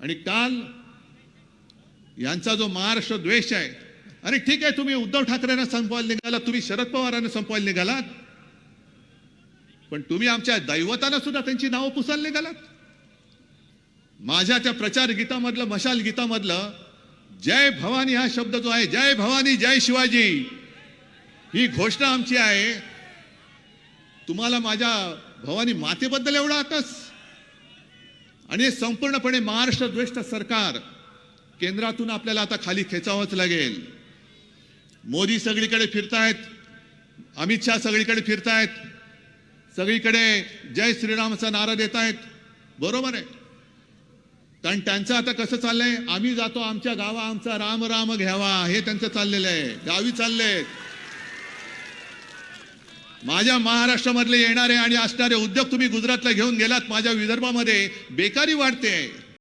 आणि काल यांचा जो महाराष्ट्र द्वेष आहे, अरे ठीक आहे, तुम्ही उद्धव ठाकरेंना संपवायला निघालात, तुम्ही शरद पवारांना संपवायला निघालात, पण तुम्ही आमच्या दैवतांना सुद्धा त्यांची नावं पुसायला निघालात. माझ्या त्या प्रचार गीतामधलं, मशाल गीतामधलं जय भवानी हा शब्द जो आहे, जय भवानी जय शिवाजी, ही घोषणा आमची आहे. तुम्हाला माझ्या भवानी मातेबद्दल एवढा आकस, आणि हे संपूर्णपणे महाराष्ट्र द्वेष्ट सरकार केंद्रातून आपल्याला आता खाली खेचावंच लागेल. मोदी सगळीकडे फिरतायत, अमित शाह सगळीकडे फिरतायत, सगळीकडे जय श्रीरामचा नारा देत आहेत. बरोबर आहे, कारण त्यांचं आता कसं चाललंय, आम्ही जातो आमच्या गावा, आमचा राम राम घ्यावा, हे त्यांचं चाललेलं आहे. गावी चाललेत. माझ्या महाराष्ट्रामधले येणारे आणि असणारे उद्योग तुम्ही गुजरातला घेऊन गेलात, माझ्या विदर्भामध्ये बेकारी वाढते.